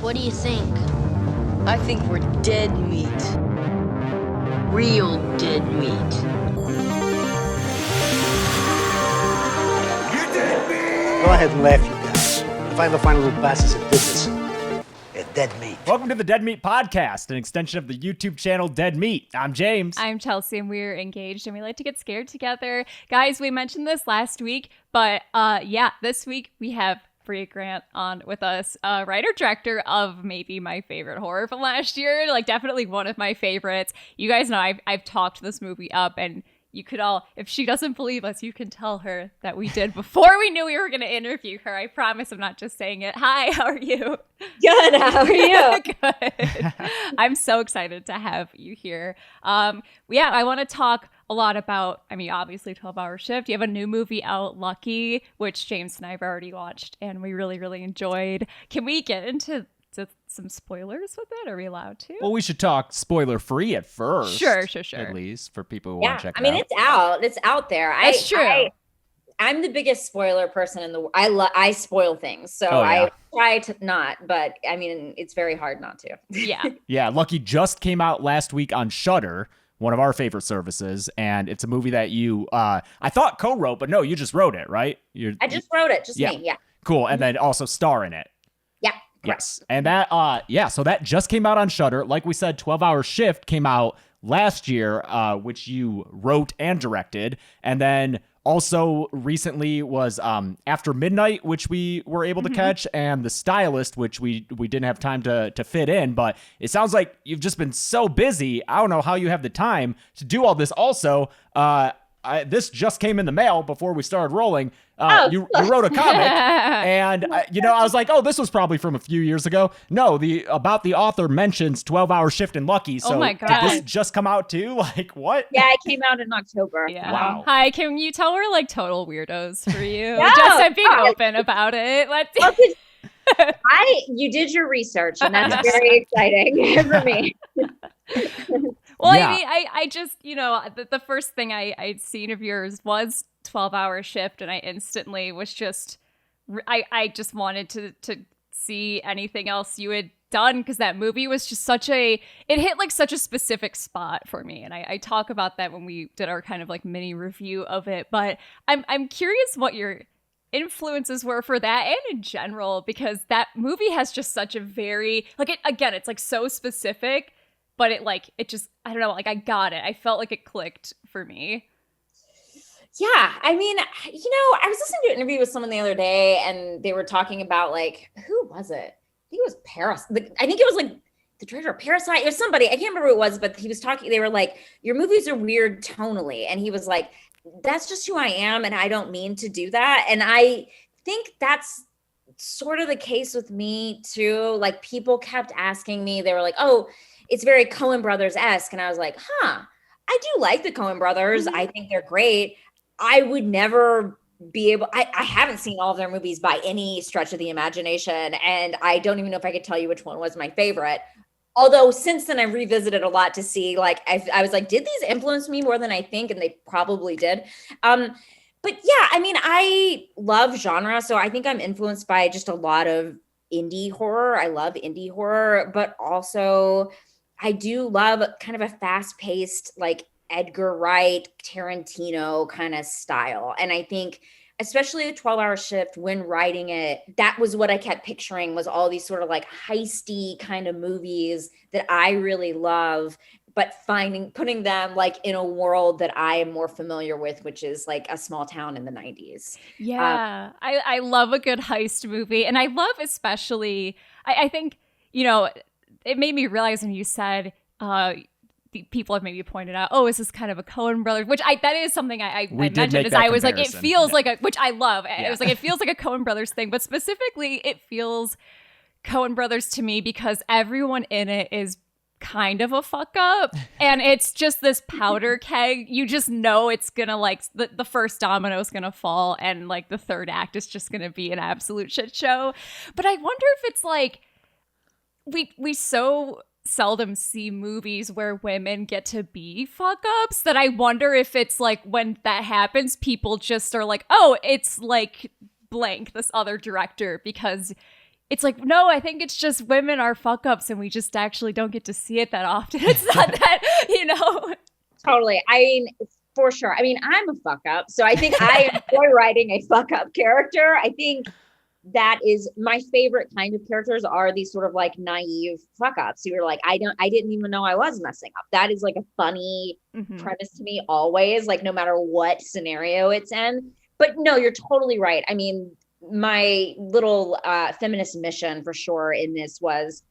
What do you think? I think we're dead meat. Real dead meat. You dead meat! Go ahead and laugh, you guys. If I ever find a little bastards that did this, they're dead meat. Welcome to the Dead Meat Podcast, an extension of the YouTube channel Dead Meat. I'm James. I'm Chelsea, and we're engaged, and we like to get scared together. Guys, we mentioned this last week, but this week we have Brea Grant on with us, writer-director of maybe my favorite horror from last year, like definitely one of my favorites. You guys know I've talked this movie up, and you could all, if she doesn't believe us, you can tell her that we did before we knew we were going to interview her. I promise I'm not just saying it. Hi, how are you? Good, how are you? Good. I'm so excited to have you here. I want to talk a lot about, obviously 12-Hour Shift. You have a new movie out, Lucky, which James and I have already watched, and we really, really enjoyed. Can we get into some spoilers with it? Are we allowed to? Well, we should talk spoiler-free at first. Sure. At least, for people who want to check it out. It's out. It's out there. That's true. I'm the biggest spoiler person in the world. I spoil things, so I try to not, but it's very hard not to. Yeah. Yeah, Lucky just came out last week on Shudder, one of our favorite services, and it's a movie that you, I thought co-wrote, but no, you just wrote it, right? I just wrote it, me, yeah. Cool, and then also star in it. Yeah. Yes, and that, so that just came out on Shudder. Like we said, 12-Hour Shift came out last year, which you wrote and directed, and then also recently was After Midnight, which we were able to catch, and The Stylist, which we didn't have time to fit in. But it sounds like you've just been so busy. I don't know how you have the time to do all this. Also, this just came in the mail before we started rolling. You wrote a comic, and I was like, oh, this was probably from a few years ago. No, about the author mentions 12-Hour Shift and Lucky. So oh my God. Did this just come out too? Like, what? Yeah, it came out in October. Yeah. Wow. Hi, can you tell we're like total weirdos for you? No, Just being open about it. You did your research, and that's very exciting for me. Well, Yeah. I just, the first thing I'd seen of yours was 12-Hour Shift, and I instantly was just, I just wanted to see anything else you had done, because that movie was just it hit like such a specific spot for me, and I talk about that when we did our kind of like mini review of it, but I'm curious what your influences were for that and in general, because that movie has just such a very, it's like so specific, but it just, I don't know, I got it. I felt like it clicked for me. Yeah. I was listening to an interview with someone the other day, and they were talking about who was it? I think it was Paris. I think it was the director of Parasite. It was somebody, I can't remember who it was, but he was talking, they were like, your movies are weird tonally. And he was like, that's just who I am, and I don't mean to do that. And I think that's sort of the case with me too. People kept asking me, they were like, oh, it's very Coen Brothers-esque. And I was like, I do like the Coen Brothers. I think they're great. I would never be able, I haven't seen all of their movies by any stretch of the imagination. And I don't even know if I could tell you which one was my favorite. Although since then I've revisited a lot to see, I was like, did these influence me more than I think? And they probably did. But yeah, I love genre. So I think I'm influenced by just a lot of indie horror. I love indie horror, but also I do love kind of a fast-paced, Edgar Wright, Tarantino kind of style. And I think especially the 12-Hour Shift, when writing it, that was what I kept picturing, was all these sort of heisty kind of movies that I really love, but putting them in a world that I am more familiar with, which is a small town in the 90s. Yeah. I love a good heist movie. And I love especially, I think, it made me realize when you said, people have maybe pointed out, oh, is this kind of a Coen Brothers? Which that is something I mentioned, is I was like, it feels which I love. Yeah. It was it feels like a Coen Brothers thing, but specifically it feels Coen Brothers to me because everyone in it is kind of a fuck up, and it's just this powder keg. You just know it's gonna the first domino is gonna fall, and the third act is just gonna be an absolute shit show. But I wonder if it's we so seldom see movies where women get to be fuck ups that I wonder if it's when that happens, people just are oh, it's blank, this other director, because it's like, no, I think it's just women are fuck ups and we just actually don't get to see it that often. It's not that, Totally. I mean, for sure. I mean, I'm a fuck up. So I think I enjoy writing a fuck up character. I think that is my favorite kind of characters are these sort of like naive fuck ups. You're like, I didn't even know I was messing up. That is like a funny premise to me always, like no matter what scenario it's in. But no, you're totally right. I mean, my little feminist mission for sure in this was,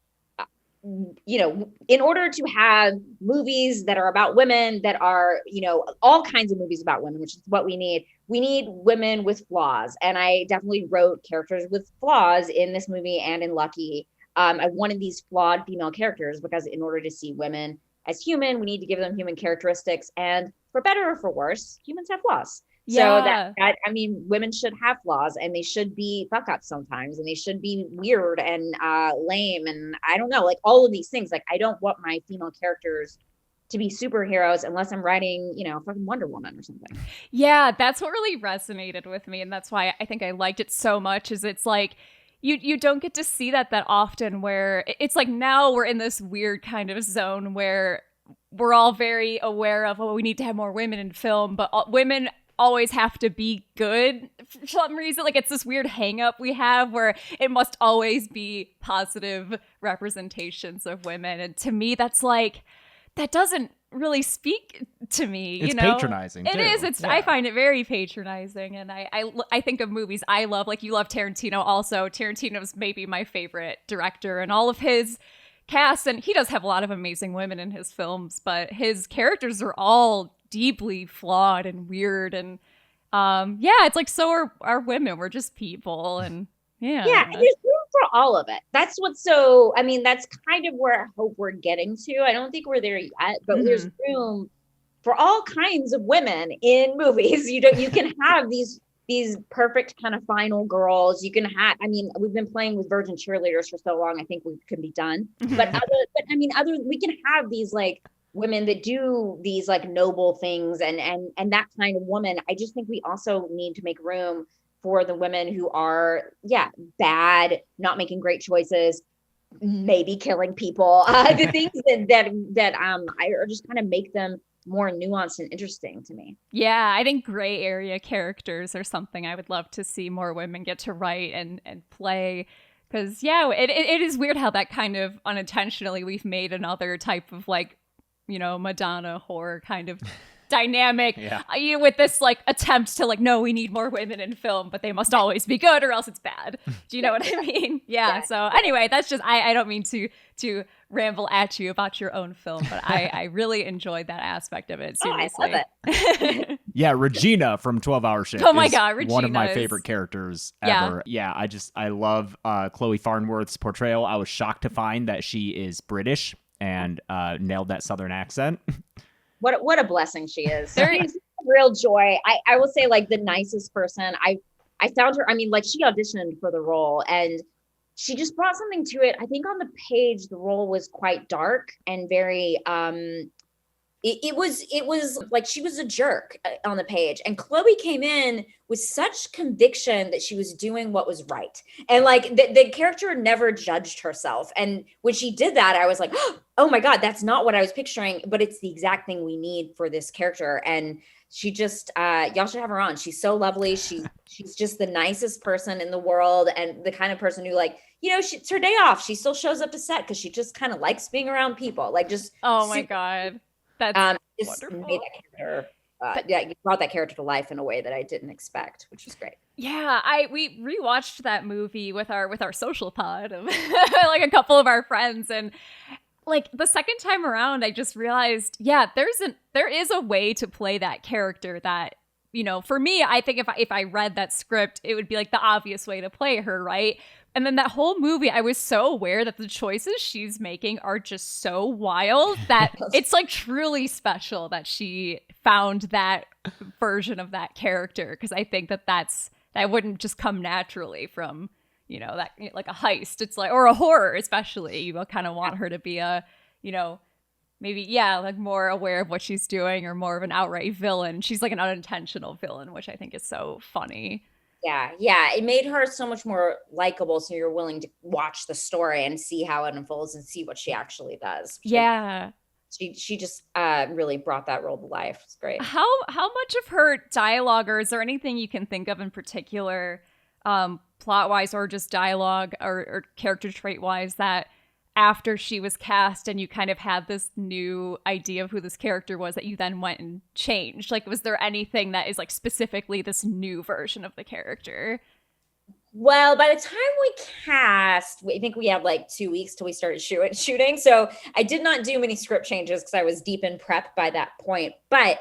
in order to have movies that are about women, that are, all kinds of movies about women, which is what we need women with flaws. And I definitely wrote characters with flaws in this movie and in Lucky. I wanted these flawed female characters because in order to see women as human, we need to give them human characteristics. And for better or for worse, humans have flaws. Yeah. So that I mean, women should have flaws and they should be fuck ups sometimes and they should be weird and lame. And I don't know, like all of these things, like I don't want my female characters to be superheroes unless I'm writing, fucking Wonder Woman or something. Yeah, that's what really resonated with me. And that's why I think I liked it so much is it's like, you don't get to see that often where it's like now we're in this weird kind of zone where we're all very aware of, we need to have more women in film, but women always have to be good for some reason. Like it's this weird hang up we have where it must always be positive representations of women. And to me, that's like, that doesn't really speak to me. It's patronizing. It is. I find it very patronizing. And I think of movies I love, like you love Tarantino also. Tarantino's maybe my favorite director and all of his cast. And he does have a lot of amazing women in his films, but his characters are all deeply flawed and weird and it's like so are women. We're just people and and there's room for all of it. That's what's so I mean that's kind of where I hope we're getting to. I don't think we're there yet, but there's room for all kinds of women in movies. You can have these perfect kind of final girls. You can have, I mean, we've been playing with virgin cheerleaders for so long, I think we can be done. But we can have these like women that do these like noble things and that kind of woman. I just think we also need to make room for the women who are bad, not making great choices, maybe killing people, the things that are just kind of make them more nuanced and interesting to me. Yeah, I think gray area characters are something I would love to see more women get to write and play. Because it is weird how that kind of unintentionally we've made another type of like, Madonna horror kind of dynamic with this like attempt to like, no, we need more women in film, but they must always be good or else it's bad. Do you know what I mean? Yeah. So anyway, that's just, I don't mean to ramble at you about your own film, but I really enjoyed that aspect of it. Seriously. I love it. Yeah, Regina from 12 Hour Shift. Oh my God, Regina one of my is favorite characters ever. Yeah, I love Chloe Farnworth's portrayal. I was shocked to find that she is British and nailed that Southern accent. What a blessing she is. There is real joy. I will say like the nicest person. I found her, I mean, like she auditioned for the role and she just brought something to it. I think on the page, the role was quite dark and very, it was like she was a jerk on the page, and Chloe came in with such conviction that she was doing what was right. And like the character never judged herself. And when she did that, I was like, oh my God, that's not what I was picturing, but it's the exact thing we need for this character. And she just, y'all should have her on. She's so lovely. She's just the nicest person in the world. And the kind of person who like, it's her day off. She still shows up to set because she just kind of likes being around people. Like just, oh my God. That's wonderful. Made that character, you brought that character to life in a way that I didn't expect, which was great. Yeah, we rewatched that movie with our social pod of like a couple of our friends, and like the second time around, I just realized, there is a way to play that character that, for me, I think if I read that script, it would be like the obvious way to play her, right? And then that whole movie, I was so aware that the choices she's making are just so wild that it's like truly special that she found that version of that character. Because I think that wouldn't just come naturally from, that like a heist. It's like, or a horror, especially. You kind of want her to be a, maybe, like more aware of what she's doing or more of an outright villain. She's like an unintentional villain, which I think is so funny. Yeah. It made her so much more likable. So you're willing to watch the story and see how it unfolds and see what she actually does. Yeah. She just really brought that role to life. It's great. How much of her dialogue, or is there anything you can think of in particular, plot wise or just dialogue or character trait wise, that after she was cast and you kind of had this new idea of who this character was that you then went and changed? Like, was there anything that is like specifically this new version of the character? Well, by the time we cast, I think we have like 2 weeks till we started shooting. So I did not do many script changes because I was deep in prep by that point. But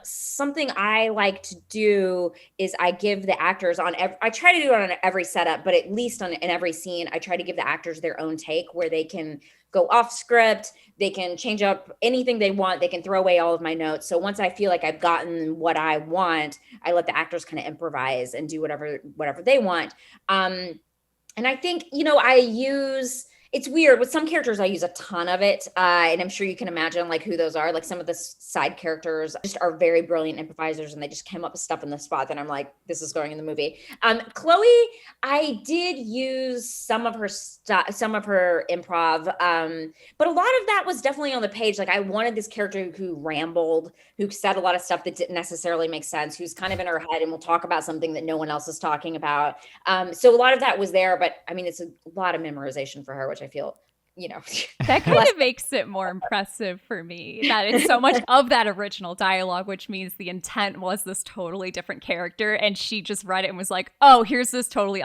something I like to do is I give the actors I try to do it on every setup, but at least in every scene, I try to give the actors their own take where they can go off script. They can change up anything they want. They can throw away all of my notes. So once I feel like I've gotten what I want, I let the actors kind of improvise and do whatever they want. And I think, it's weird with some characters. I use a ton of it. And I'm sure you can imagine like who those are. Like some of the side characters just are very brilliant improvisers and they just came up with stuff in the spot that I'm like, this is going in the movie. Chloe, I did use some of her improv. But a lot of that was definitely on the page. Like I wanted this character who rambled, who said a lot of stuff that didn't necessarily make sense, who's kind of in her head and will talk about something that no one else is talking about. So a lot of that was there, but I mean, it's a lot of memorization for her, which I feel, that kind of makes it more impressive for me, that it's so much of that original dialogue, which means the intent was this totally different character. And she just read it and was like, oh, here's this totally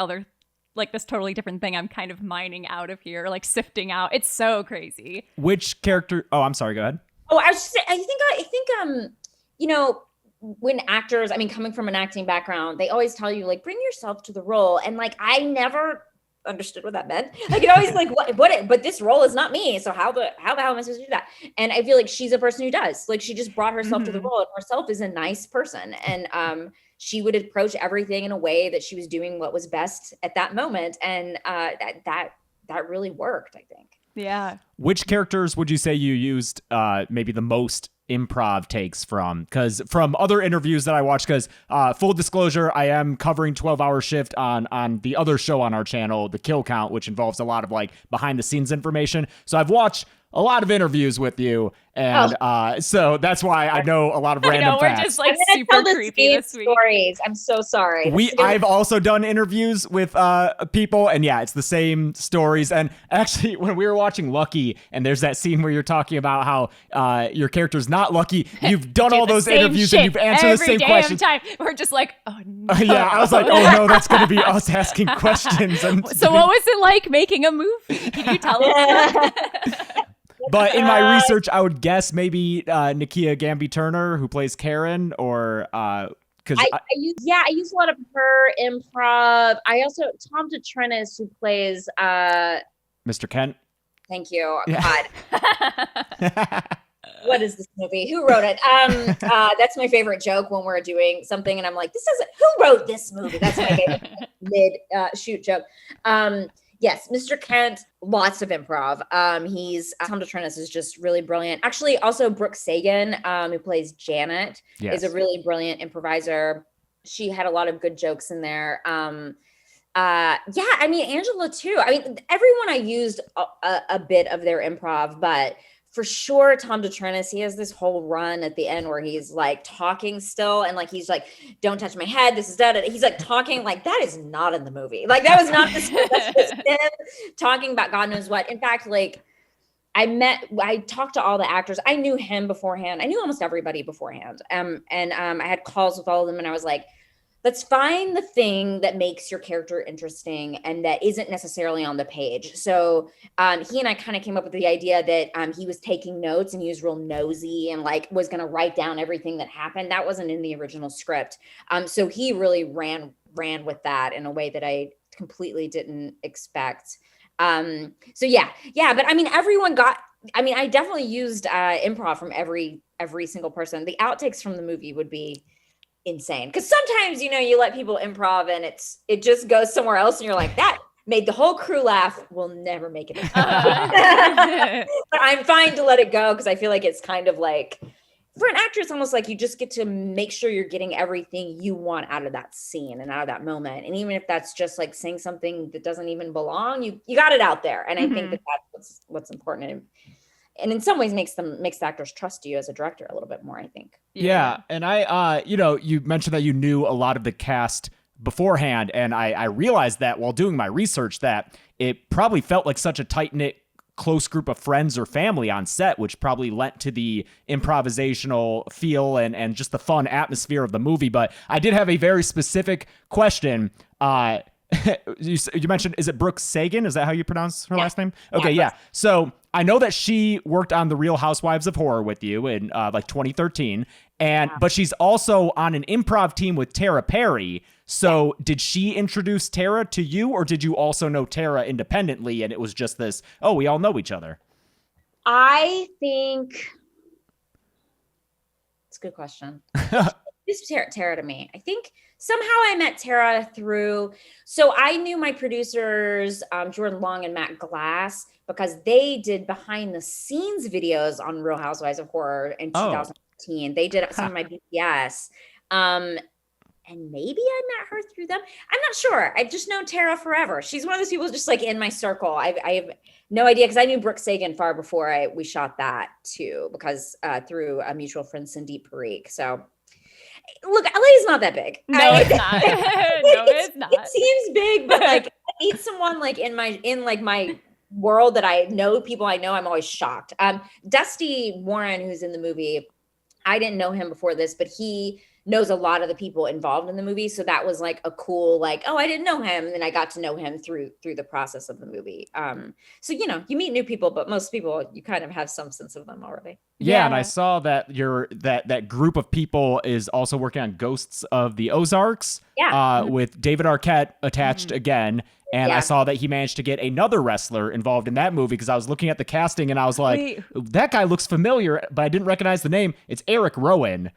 different thing I'm kind of mining out of here, like sifting out. It's so crazy. Which character? Oh, I'm sorry. Go ahead. Oh, I was just saying, I think, when actors, I mean, coming from an acting background, they always tell you like, bring yourself to the role. And like, I never understood what that meant. Like it always like but this role is not me. So how the hell am I supposed to do that? And I feel like she's a person who does. Like she just brought herself to the role, and herself is a nice person. And she would approach everything in a way that she was doing what was best at that moment. And that really worked, I think. Yeah. Which characters would you say you used maybe the most improv takes from? Because from other interviews that I watched, because full disclosure, I am covering 12-hour shift on the other show on our channel, The Kill Count, which involves a lot of like behind the scenes information. So I've watched a lot of interviews with you, and so that's why I know a lot of random facts. We're just like super creepy this week. Stories. I'm so sorry. I've also done interviews with people, and yeah, it's the same stories. And actually, when we were watching Lucky, and there's that scene where you're talking about how your character's not lucky, you've done all those interviews and you've answered the same questions. Time. We're just like, oh no. Yeah, I was like, oh no, that's going to be us asking questions. And so what was it like making a movie? Can you tell us? But in my research, I would guess maybe Nakia Gamby-Turner, who plays Karen, or because I use a lot of her improv. I also Tom DeTrenis, who plays Mr. Kent. Thank you. God. What is this movie? Who wrote it? That's my favorite joke when we're doing something and I'm like, who wrote this movie? That's my favorite mid shoot joke. Yes, Mr. Kent, lots of improv. Tom DeTrenis is just really brilliant. Actually, also Brooke Sagan, who plays Janet, is a really brilliant improviser. She had a lot of good jokes in there. I mean, Angela too. I mean, everyone I used a bit of their improv, but for sure, Tom DeTrenis, he has this whole run at the end where he's like talking still and like he's like, "Don't touch my head. This is dead." He's like talking like that is not in the movie. Like that was not the script. That's just him talking about God knows what. In fact, like I talked to all the actors. I knew him beforehand. I knew almost everybody beforehand. I had calls with all of them, and I was like, let's find the thing that makes your character interesting and that isn't necessarily on the page. So he and I kind of came up with the idea that he was taking notes and he was real nosy and like was going to write down everything that happened. That wasn't in the original script. So he really ran with that in a way that I completely didn't expect. But I mean, I definitely used improv from every single person. The outtakes from the movie would be insane because sometimes you let people improv and it just goes somewhere else and you're like, that made the whole crew laugh, we'll never make it. But I'm fine to let it go because I feel like it's kind of like for an actor, it's almost like you just get to make sure you're getting everything you want out of that scene and out of that moment. And even if that's just like saying something that doesn't even belong, you got it out there. And I think that that's what's important. And in some ways makes the actors trust you as a director a little bit more, I think. Yeah. And I, you mentioned that you knew a lot of the cast beforehand. And I realized that while doing my research that it probably felt like such a tight-knit, close group of friends or family on set, which probably lent to the improvisational feel and just the fun atmosphere of the movie. But I did have a very specific question. You mentioned, is it Brooke Sagan? Is that how you pronounce her last name? Okay, yeah. So I know that she worked on The Real Housewives of Horror with you in like 2013, but she's also on an improv team with Tara Perry. So did she introduce Tara to you, or did you also know Tara independently and it was just this, oh, we all know each other? I think it's a good question. It's Tara to me. I think somehow I met Tara through, so I knew my producers, Jordan Long and Matt Glass, because they did behind the scenes videos on Real Housewives of Horror in 2015. They did some of my BTS. And maybe I met her through them. I'm not sure. I've just known Tara forever. She's one of those people just like in my circle. I have no idea, because I knew Brooke Sagan far before we shot that too, because through a mutual friend, Cindy Parikh. So look, LA is not that big. No, it's not. No, it's not. It seems big, but like I meet someone like in my world that I know, people I know, I'm always shocked. Dusty Warren, who's in the movie, I didn't know him before this, but he knows a lot of the people involved in the movie. So that was like a cool, like, oh, I didn't know him. And then I got to know him through the process of the movie. So, you meet new people, but most people, you kind of have some sense of them already. Yeah. And I saw that that group of people is also working on Ghosts of the Ozarks with David Arquette attached again. And I saw that he managed to get another wrestler involved in that movie, because I was looking at the casting and I was like, that guy looks familiar, but I didn't recognize the name. It's Eric Rowan,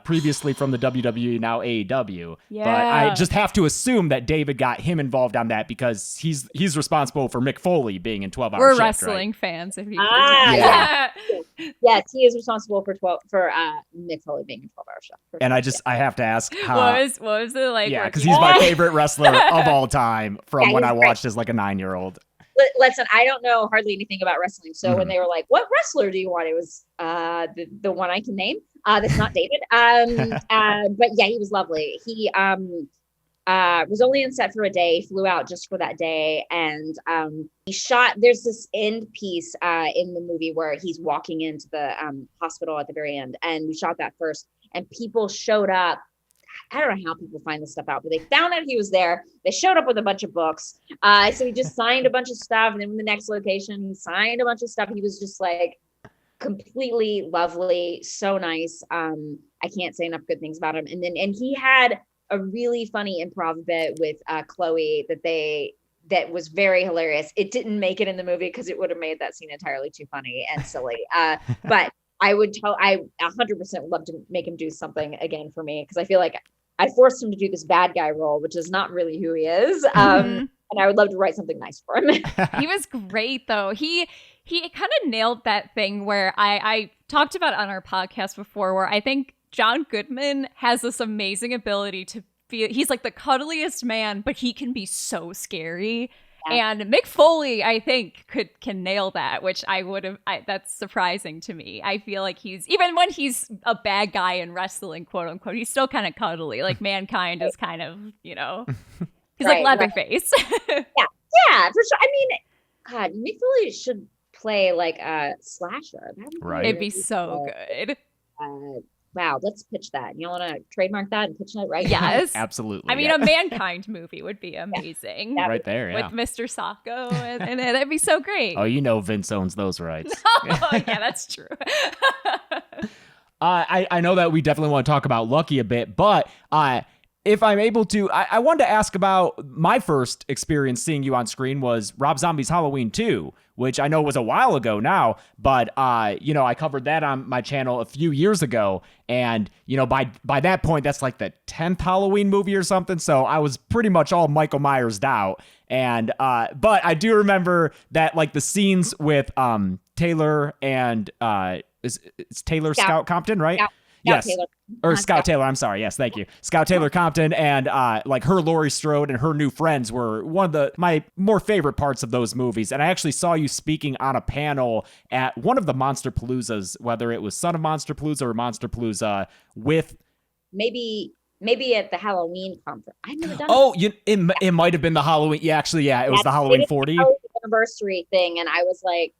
previously from the WWE, now AEW. Yeah. But I just have to assume that David got him involved on that because he's responsible for Mick Foley being in 12 Hour We're Shift, wrestling right? fans, if you Yes, he is responsible for Mick Foley being in 12 Hour Shift. And I have to ask how. What was it like? Yeah, because he's my favorite wrestler of all time from when I watched as like a 9-year-old. Listen, I don't know hardly anything about wrestling. So when they were like, what wrestler do you want? It was the one I can name. That's not David. But yeah, he was lovely. He was only on set for a day, flew out just for that day. And he shot, there's this end piece in the movie where he's walking into the hospital at the very end. And we shot that first. And people showed up. I don't know how people find this stuff out, but they found out he was there. They showed up with a bunch of books. So he just signed a bunch of stuff. And then in the next location, he signed a bunch of stuff. He was just like completely lovely. So nice. I can't say enough good things about him. And he had a really funny improv bit with Chloe that was very hilarious. It didn't make it in the movie because it would have made that scene entirely too funny and silly. But I 100% would love to make him do something again for me, because I feel like I forced him to do this bad guy role, which is not really who he is. And I would love to write something nice for him. He was great, though. He kind of nailed that thing where I talked about on our podcast before, where I think John Goodman has this amazing ability to feel, he's like the cuddliest man, but he can be so scary. Yeah. And Mick Foley, I think, can nail that, which that's surprising to me. I feel like even when he's a bad guy in wrestling, quote unquote, he's still kind of cuddly. Like Mankind is kind of, he's like Leatherface. Yeah, for sure. I mean, God, Mick Foley should play like a slasher. Right. It'd be so good. Wow, let's pitch that. You want to trademark that and pitch that, right? Yes. Absolutely. I mean, a Mankind movie would be amazing. Yeah. Right there, yeah. With Mr. Sacco, and that'd be so great. Oh, Vince owns those rights. Oh, yeah, that's true. I know that we definitely want to talk about Lucky a bit, but if I'm able to, I wanted to ask about my first experience seeing you on screen was Rob Zombie's Halloween 2, which I know was a while ago now, but, you know, I covered that on my channel a few years ago. And, you know, by that point, that's like the 10th Halloween movie or something. So I was pretty much all Michael Myers out. And, but I do remember that, like, the scenes with Taylor and, it's Taylor Scout Compton, right? Scout Yes. Taylor. Or Scout Taylor, I'm sorry. Yes, thank you. Scout Taylor Compton and like her Laurie Strode and her new friends were one of my more favorite parts of those movies. And I actually saw you speaking on a panel at one of the Monster Paloozas, whether it was Son of Monster Palooza or Monster Palooza with Maybe at the Halloween conference. I've never done it might have been the Halloween. Yeah, actually, yeah, it was the Halloween 40 anniversary thing. And I was like,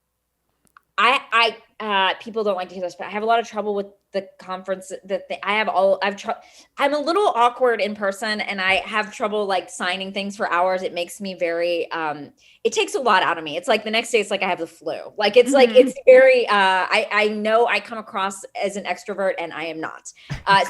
people don't like to hear this, but I have a lot of trouble with the conference I'm a little awkward in person, and I have trouble like signing things for hours. It makes me very, it takes a lot out of me. It's like the next day, it's like I have the flu. Like, it's like, it's very, I know I come across as an extrovert and I am not.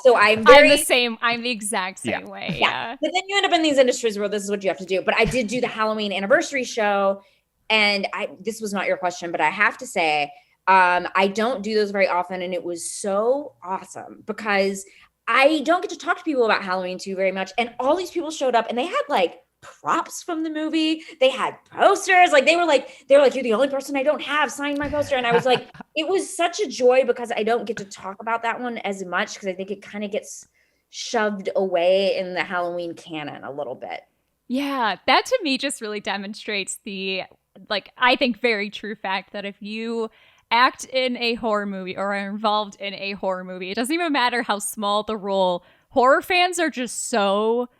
So I'm I'm the exact same way. Yeah. But then you end up in these industries where this is what you have to do. But I did do the Halloween anniversary show. And this was not your question, but I have to say, I don't do those very often. And it was so awesome because I don't get to talk to people about Halloween 2 very much. And all these people showed up and they had like props from the movie. They had posters. Like they were like, you're the only person I don't have signed my poster. And I was like, it was such a joy because I don't get to talk about that one as much because I think it kind of gets shoved away in the Halloween canon a little bit. Yeah, that to me just really demonstrates the, like, I think very true fact that if you act in a horror movie or are involved in a horror movie, it doesn't even matter how small the role. Horror fans are just so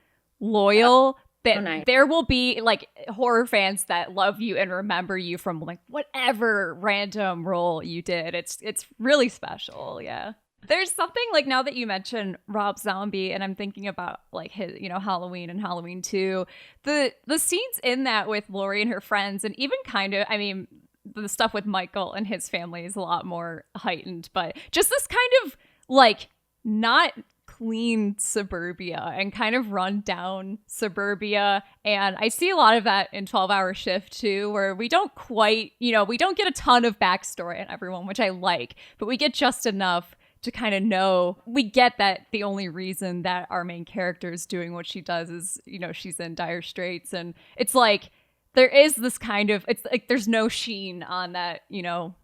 loyal that there will be like horror fans that love you and remember you from like whatever random role you did. It's really special. Yeah. There's something like, now that you mention Rob Zombie and I'm thinking about like his, you know, Halloween and Halloween 2, the scenes in that with Laurie and her friends, and even kind of, I mean, the stuff with Michael and his family is a lot more heightened, but just this kind of like not clean suburbia and kind of run down suburbia. And I see a lot of that in 12-Hour Shift too, where we don't quite, you know, we don't get a ton of backstory on everyone, which I like, but we get just enough to kind of know, we get that the only reason that our main character is doing what she does is, you know, she's in dire straits. And it's like, there is this kind of, it's like, there's no sheen on that, you know,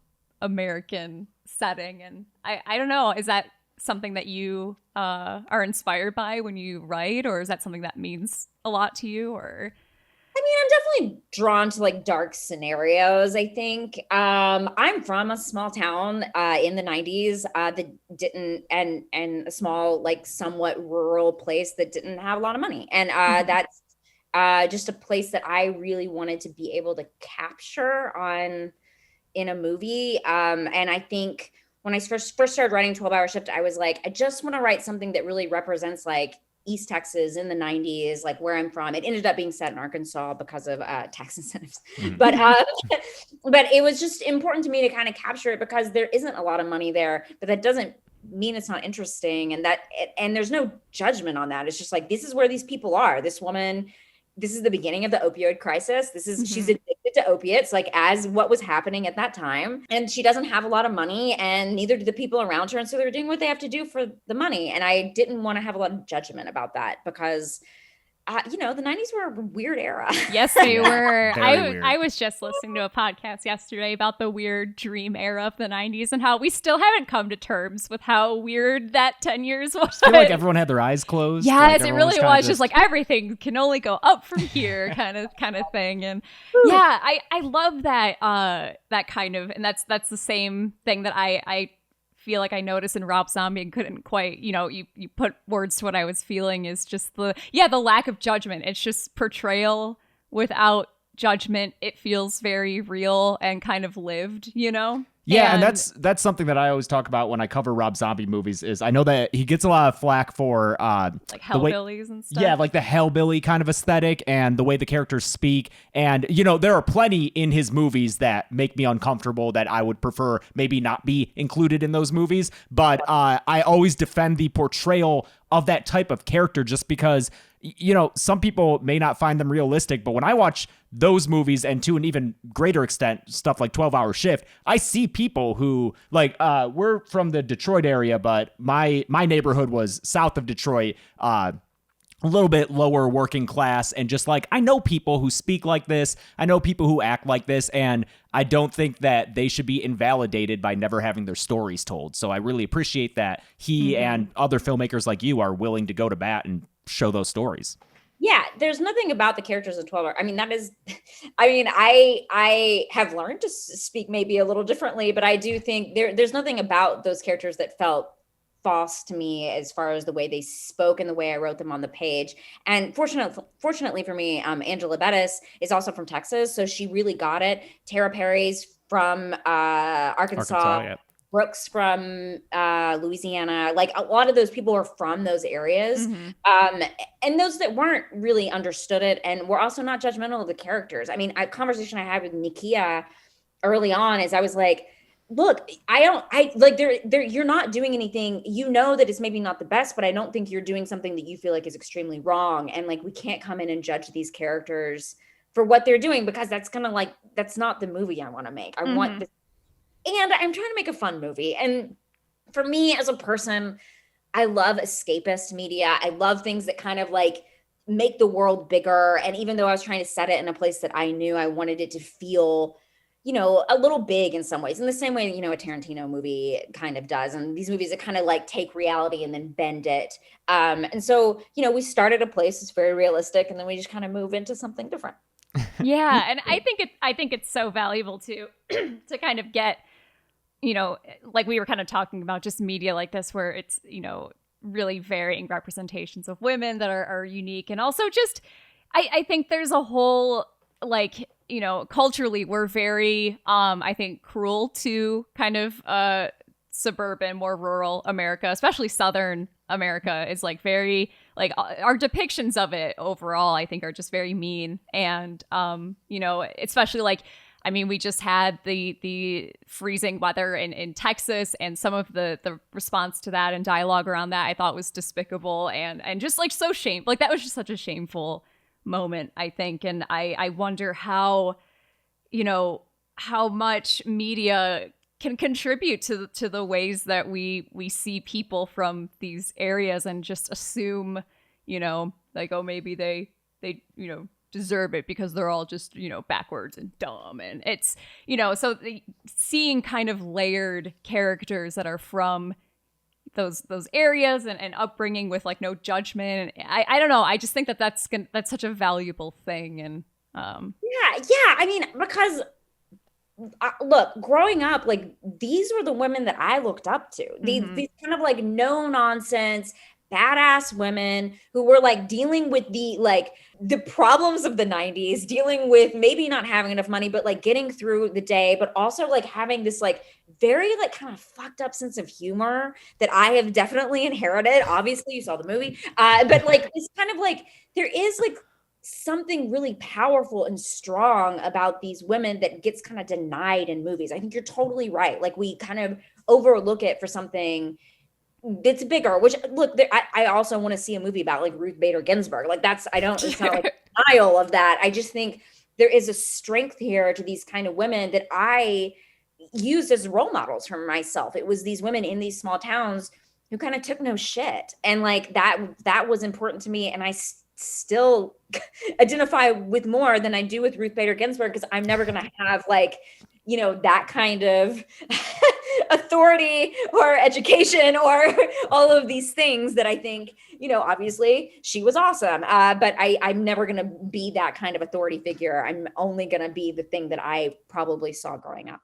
American setting. And I don't know, is that something that you are inspired by when you write, or is that something that means a lot to you? Or I mean, I'm definitely drawn to like dark scenarios, I think. I'm from a small town in the 90s that didn't, and a small, like somewhat rural place that didn't have a lot of money. And that's just a place that I really wanted to be able to capture in a movie. And I think when I first started writing 12-Hour Shift, I was like, I just want to write something that really represents like East Texas in the 90s, like where I'm from. It ended up being set in Arkansas because of tax incentives. But it was just important to me to kind of capture it because there isn't a lot of money there, but that doesn't mean it's not interesting. And there's no judgment on that. It's just like, this is where these people are. This woman, this is the beginning of the opioid crisis. She's addicted to opiates, like as what was happening at that time. And she doesn't have a lot of money, and neither do the people around her. And so they're doing what they have to do for the money. And I didn't want to have a lot of judgment about that because, you know, the 90s were a weird era. Yes, they were. Weird. I was just listening to a podcast yesterday about the weird dream era of the 90s and how we still haven't come to terms with how weird that 10 years was. I feel like everyone had their eyes closed. Yes, like it really was. Just like everything can only go up from here kind of thing. And yeah, I love that kind of, and that's the same thing that I feel like I noticed in Rob Zombie and couldn't quite, you know, you put words to what I was feeling, is just the lack of judgment. It's just portrayal without judgment. It feels very real and kind of lived, you know? Yeah, and that's something that I always talk about when I cover Rob Zombie movies. Is I know that he gets a lot of flack for like hellbillies and stuff. Yeah, like the hellbilly kind of aesthetic and the way the characters speak. And there are plenty in his movies that make me uncomfortable that I would prefer maybe not be included in those movies. But I always defend the portrayal of that type of character just because some people may not find them realistic, but when I watch those movies, and to an even greater extent, stuff like 12-Hour Shift, I see people who, like, we're from the Detroit area, but my neighborhood was south of Detroit, a little bit lower working class, and just like, I know people who speak like this, I know people who act like this, and I don't think that they should be invalidated by never having their stories told. So I really appreciate that he and other filmmakers like you are willing to go to bat and show those stories. Yeah, there's nothing about the characters of 12 Hour. I have learned to speak maybe a little differently, but I do think there's nothing about those characters that felt false to me as far as the way they spoke and the way I wrote them on the page. And fortunately for me, Angela Bettis is also from Texas, so she really got it. Tara Perry's from Arkansas. Yeah. Brooks from Louisiana, like a lot of those people are from those areas. And those that weren't really understood it and were also not judgmental of the characters. I mean, a conversation I had with Nikia early on is I was like, look, you're not doing anything, that it's maybe not the best, but I don't think you're doing something that you feel like is extremely wrong. And like, we can't come in and judge these characters for what they're doing, because that's not the movie I want to make. I want this. And I'm trying to make a fun movie. And for me as a person, I love escapist media. I love things that kind of like make the world bigger. And even though I was trying to set it in a place that I knew, I wanted it to feel, a little big in some ways, in the same way, a Tarantino movie kind of does. And these movies that kind of like take reality and then bend it. And so, we start at a place that's very realistic, and then we just kind of move into something different. Yeah. And I think it's so valuable to kind of get, like we were kind of talking about, just media like this, where it's, really varying representations of women that are unique. And also just, I think there's a whole, like, culturally, we're very, I think, cruel to kind of suburban, more rural America, especially Southern America is like very, like our depictions of it overall, I think, are just very mean. And, especially like, I mean, we just had the freezing weather in Texas, and some of the response to that and dialogue around that I thought was despicable and just like so shameful. Like that was just such a shameful moment, I think. And I wonder how much media can contribute to the ways that we see people from these areas and just assume, like, oh, maybe they deserve it because they're all just, backwards and dumb. And it's, so seeing kind of layered characters that are from those areas and upbringing with like no judgment. I don't know. I just think that's such a valuable thing. And yeah. I mean, because look, growing up, like these were the women that I looked up to. These kind of like no nonsense, badass women who were like dealing with the problems of the 90s, dealing with maybe not having enough money, but like getting through the day, but also like having this like very like kind of fucked up sense of humor that I have definitely inherited. Obviously you saw the movie, but like it's kind of like there is like something really powerful and strong about these women that gets kind of denied in movies. I think you're totally right. Like we kind of overlook it for something that's bigger, which look, I also want to see a movie about like Ruth Bader Ginsburg. Like it's not like denial of that. I just think there is a strength here to these kind of women that I used as role models for myself. It was these women in these small towns who kind of took no shit. And like that was important to me. And I still identify with more than I do with Ruth Bader Ginsburg, because I'm never going to have like, that kind of authority or education or all of these things that I think, obviously she was awesome. But I'm never going to be that kind of authority figure. I'm only going to be the thing that I probably saw growing up.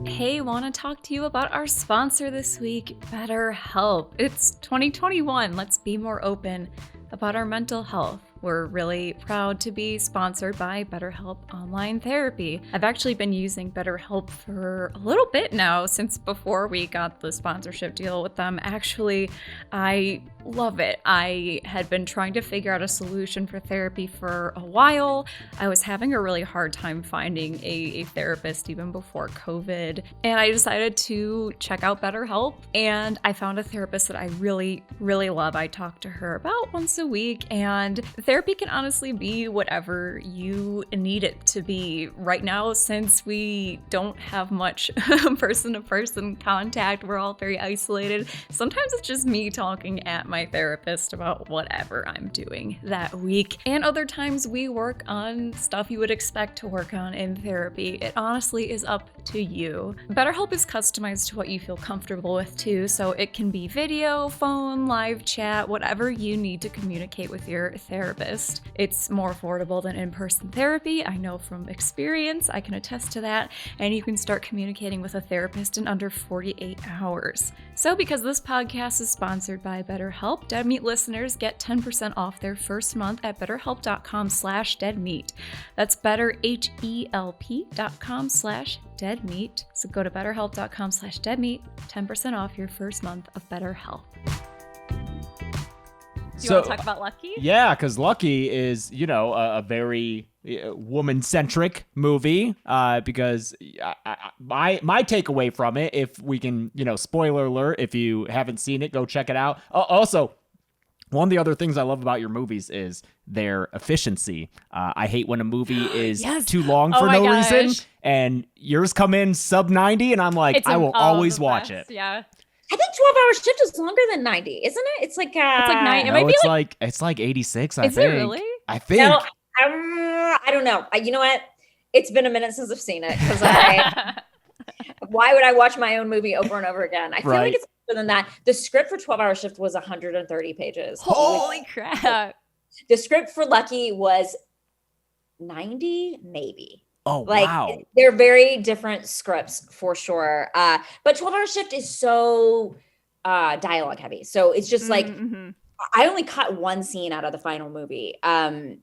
Hey, want to talk to you about our sponsor this week, BetterHelp. It's 2021. Let's be more open about our mental health. We're really proud to be sponsored by BetterHelp Online Therapy. I've actually been using BetterHelp for a little bit now, since before we got the sponsorship deal with them. Actually, I love it. I had been trying to figure out a solution for therapy for a while. I was having a really hard time finding a therapist even before COVID, and I decided to check out BetterHelp, and I found a therapist that I really, really love. I talk to her about once a week, and therapy can honestly be whatever you need it to be. Right now, since we don't have much person-to-person contact, we're all very isolated. Sometimes it's just me talking at my therapist about whatever I'm doing that week. And other times we work on stuff you would expect to work on in therapy. It honestly is up to you. BetterHelp is customized to what you feel comfortable with too, so it can be video, phone, live chat, whatever you need to communicate with your therapist. It's more affordable than in-person therapy. I know from experience, I can attest to that, and you can start communicating with a therapist in under 48 hours. So because this podcast is sponsored by BetterHelp, Dead Meat listeners get 10% off their first month at betterhelp.com/deadmeat. That's betterhelp.com/deadmeat. So go to betterhelp.com/deadmeat, 10% off your first month of BetterHelp. Do you want to talk about Lucky? Yeah, because Lucky is, a very woman-centric movie. Because my takeaway from it, if we can, spoiler alert, if you haven't seen it, go check it out. Also, one of the other things I love about your movies is their efficiency. I hate when a movie is too long for no reason, and yours come in sub 90, and I'm like, I will always watch it. Yeah. I think 12-hour shift is longer than 90, isn't it? It's like 90. No, it's like 86, I think. Is it really? I think. No, I don't know. You know what? It's been a minute since I've seen it, because why would I watch my own movie over and over again? I feel like it's longer than that. The script for 12-hour shift was 130 pages. Holy crap. The script for Lucky was 90, maybe. Oh, wow. They're very different scripts for sure. But 12-hour shift is so dialogue heavy. So it's just I only cut one scene out of the final movie that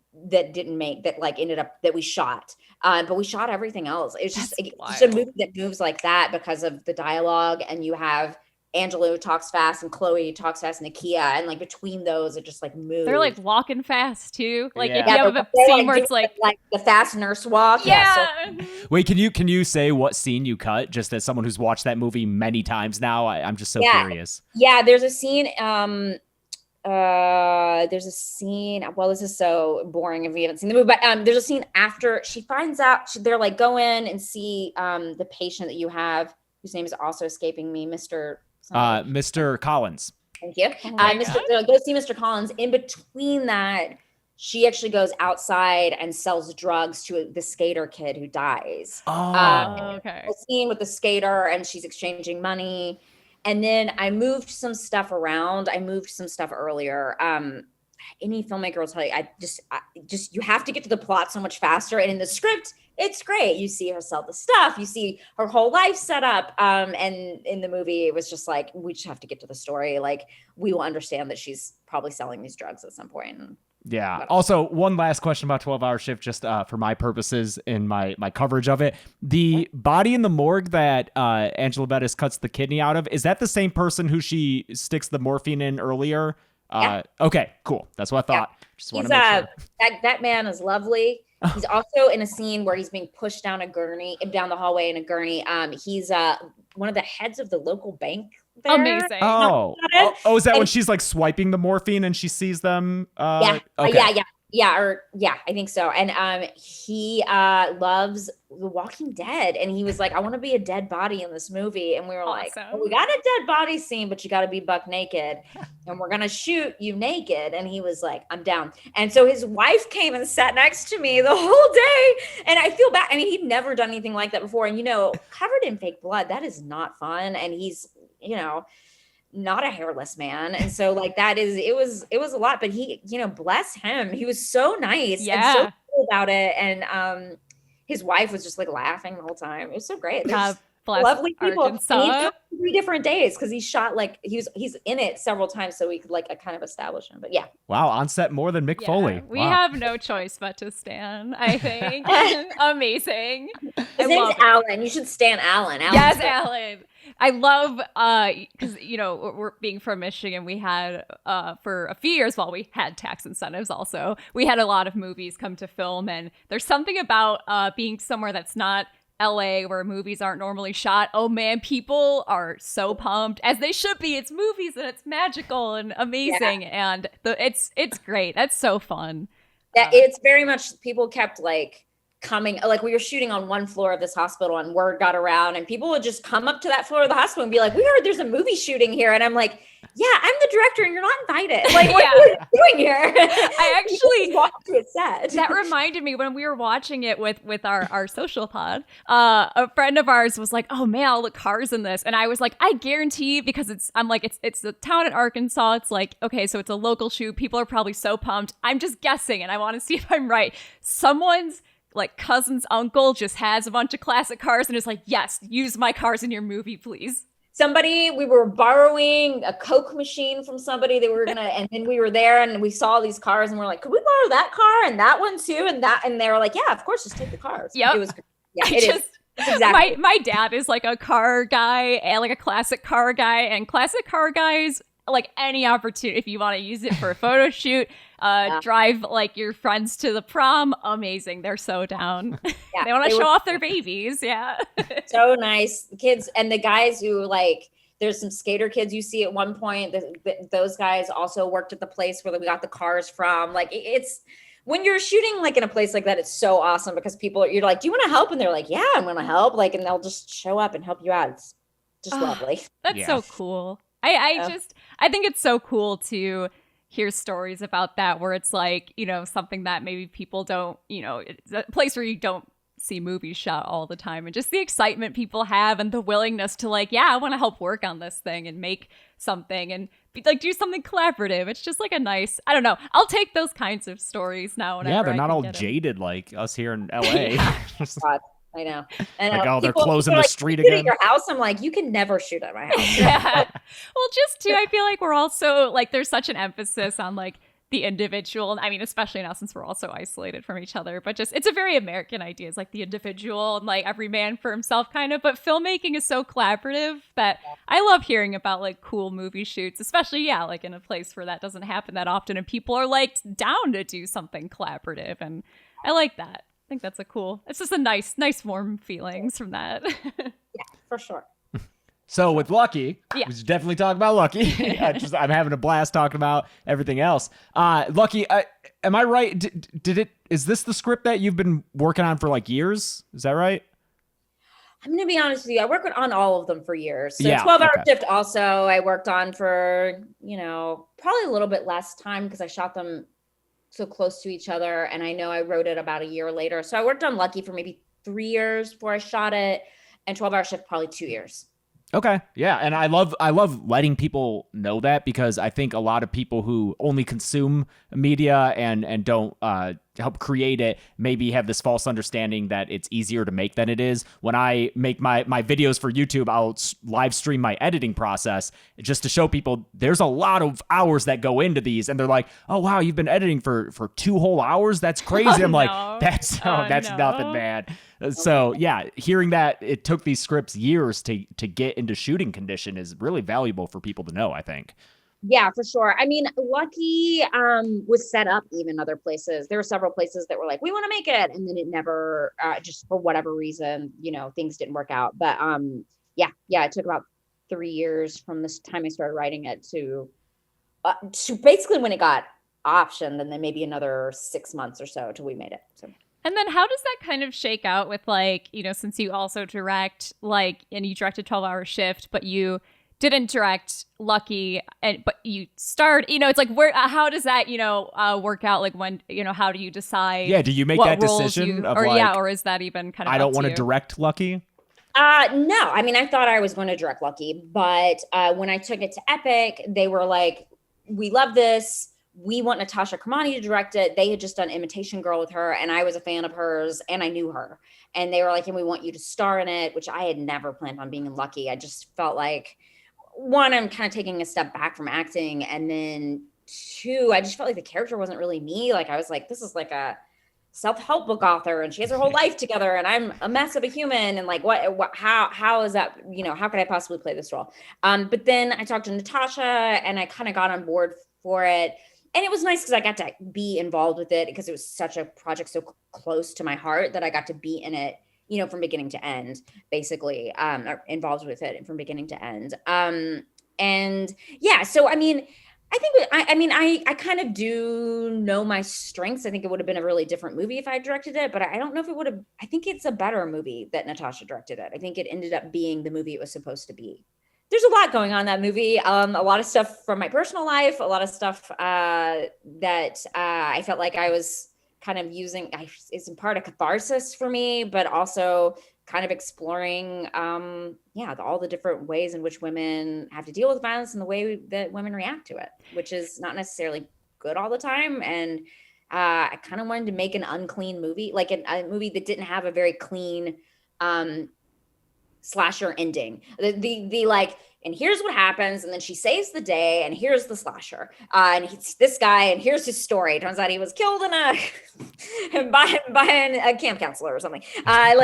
we shot. But we shot everything else. It's just a movie that moves like that because of the dialogue, and you have Angela who talks fast and Chloe who talks fast and Nakia, and like between those it just like moves. They're like walking fast too. Like if Yeah, you have a scene where it's like the fast nurse walk. Yeah. Wait, can you say what scene you cut? Just as someone who's watched that movie many times now, I'm just so curious. Yeah, there's a scene. There's a scene. Well, this is so boring if you haven't seen the movie, but there's a scene after she finds out. They're like, go in and see the patient that you have, whose name is also escaping me, Mr. Collins. Thank you. Go see Mr. Collins. In between that, she actually goes outside and sells drugs to the skater kid who dies. Okay. A scene with the skater, and she's exchanging money. And then I moved some stuff around. I moved some stuff earlier. Any filmmaker will tell you, you have to get to the plot so much faster. And in the script, it's great. You see her sell the stuff. You see her whole life set up. And in the movie, it was just like, we just have to get to the story. Like, we will understand that she's probably selling these drugs at some point. Yeah. Also, one last question about 12-hour shift, just for my purposes in my coverage of it. The body in the morgue that Angela Bettis cuts the kidney out of, is that the same person who she sticks the morphine in earlier? Yeah. Okay, cool. That's what I thought. Yeah. Just want to make sure. That man is lovely. He's also in a scene where he's being pushed down the hallway in a gurney. He's one of the heads of the local bank there. Amazing. Is that when she's like swiping the morphine and she sees them? Yeah. Okay. I think so. And he loves The Walking Dead, and he was like, I want to be a dead body in this movie. And we were like, well, we got a dead body scene, but you got to be buck naked, and we're gonna shoot you naked. And he was like, I'm down. And so his wife came and sat next to me the whole day, and I feel bad. I mean, he'd never done anything like that before, and covered in fake blood, that is not fun. And he's not a hairless man. And so it was a lot, but he, bless him. He was so nice and so cool about it. And his wife was just like laughing the whole time. It was so great. bless lovely people. Arkansas. And he's come 3 different days because he shot like he's in it several times, so we could like kind of establish him. But yeah, Wow, on set more than Mick Foley. We Wow. have no choice but to stan, I think. Amazing. his name's Alan. You should stan Alan. Yes, Alan. I love because we're being from Michigan. We had for a few years while we had tax incentives. Also, we had a lot of movies come to film, and there's something about being somewhere that's not LA where movies aren't normally shot. Oh man, people are so pumped, as they should be. It's movies and it's magical and amazing, and it's great. That's so fun. Yeah, it's very much. People kept like coming, like we were shooting on one floor of this hospital and word got around and people would just come up to that floor of the hospital and be like, we heard there's a movie shooting here. And I'm like, yeah, I'm the director and you're not invited. Like, what are you doing here? I actually walked to a set. That reminded me when we were watching it with our social pod, a friend of ours was like, oh man, all the cars in this. And I was like, I guarantee, because it's a town in Arkansas. It's like, okay, so it's a local shoot. People are probably so pumped. I'm just guessing and I want to see if I'm right. Someone's like cousin's uncle just has a bunch of classic cars and is like, yes, use my cars in your movie, please. We were borrowing a Coke machine from somebody that we were and then we were there and we saw these cars and we're like, could we borrow that car and that one too? And they were like, yeah, of course, just take the cars. Yep. It was, yeah, it is. Exactly. My dad is like a car guy and like a classic car guy, and classic car guys, like any opportunity, if you want to use it for a photo shoot, drive like your friends to the prom, amazing. They're so down. Yeah, they want to show off their babies. Yeah. So nice. The kids and the guys who like, there's some skater kids you see at one point. Those guys also worked at the place where we got the cars from. Like it's, when you're shooting like in a place like that, it's so awesome because you're like, do you want to help? And they're like, yeah, I'm going to help. Like, and they'll just show up and help you out. It's just lovely. That's so cool. I think it's so cool to hear stories about that where it's like, something that maybe people don't, it's a place where you don't see movies shot all the time, and just the excitement people have and the willingness to like, yeah, I want to help work on this thing and make something and like do something collaborative. It's just like a nice, I don't know. I'll take those kinds of stories now. Yeah, they're not all jaded like us here in LA. God. I know. Like, oh, they're closing the street again. At your house, I'm like, you can never shoot at my house. Yeah. Well, just too, I feel like we're also like, there's such an emphasis on like the individual. I mean, especially now since we're all so isolated from each other, but just, it's a very American idea. It's like the individual and like every man for himself kind of, but filmmaking is so collaborative that I love hearing about like cool movie shoots, especially, like in a place where that doesn't happen that often and people are like down to do something collaborative. And I like that. I think that's it's just a nice warm feelings from that. Yeah, for sure. So with Lucky, we should definitely talk about Lucky. I'm having a blast talking about everything else. Lucky, am I right? Is this the script that you've been working on for like years? Is that right? I'm going to be honest with you. I worked on all of them for years. So 12-hour shift also I worked on for, probably a little bit less time because I shot them so close to each other. And I know I wrote it about a year later. So I worked on Lucky for maybe 3 years before I shot it, and 12-hour shift probably 2 years. Okay. Yeah. And I love letting people know that, because I think a lot of people who only consume media and don't help create it maybe have this false understanding that it's easier to make than it is. When I make my videos for YouTube, I'll live stream my editing process just to show people there's a lot of hours that go into these. And they're like, oh, wow, you've been editing for 2 whole hours? That's crazy. I'm like, that's nothing, man. So yeah, hearing that it took these scripts years to get into shooting condition is really valuable for people to know, I think. Yeah, for sure. I mean, Lucky was set up even other places. There were several places that were like, we want to make it. And then it never, just for whatever reason, things didn't work out. But it took about 3 years from this time I started writing it to basically when it got optioned, and then maybe another 6 months or so till we made it. So. And then how does that kind of shake out with like, since you also direct and you directed 12-hour shift, but you didn't direct Lucky, but you starred, it's like how does that, work out? Like when, how do you decide? Yeah. Do you make that decision or is that even kind of, I don't want to direct Lucky? No, I mean, I thought I was going to direct Lucky, but when I took it to Epic, they were like, we love this. we want Natasha Kermani to direct it. They had just done Imitation Girl with her, and I was a fan of hers, and I knew her. And they were like, and we want you to star in it, which I had never planned on being in Lucky. I just felt like, one, I'm kind of taking a step back from acting, and then two, I just felt like the character wasn't really me. Like, I was like, this is like a self-help book author, and she has her whole life together, and I'm a mess of a human, and like, how is that, you know, how could I possibly play this role? But then I talked to Natasha, and I kind of got on board for it. And it was nice because I got to be involved with it, because it was such a project so close to my heart that I got to be in it, you know, from beginning to end, basically, or involved with it from beginning to end. And yeah, so, I mean, I kind of do know my strengths. I think it would have been a really different movie if I directed it, but I don't know if it would have, I think it's a better movie that Natasha directed it. I think it ended up being the movie it was supposed to be. There's a lot going on in that movie. A lot of stuff from my personal life, a lot of stuff that I felt like I was kind of using. It's in part a catharsis for me, but also kind of exploring, all the different ways in which women have to deal with violence and the way that women react to it, which is not necessarily good all the time. And I kind of wanted to make an unclean movie, like a movie that didn't have a very clean slasher ending. The like, and here's what happens, and then she saves the day, and here's the slasher, and he's this guy, and here's his story. It turns out he was killed in by a camp counselor or something. I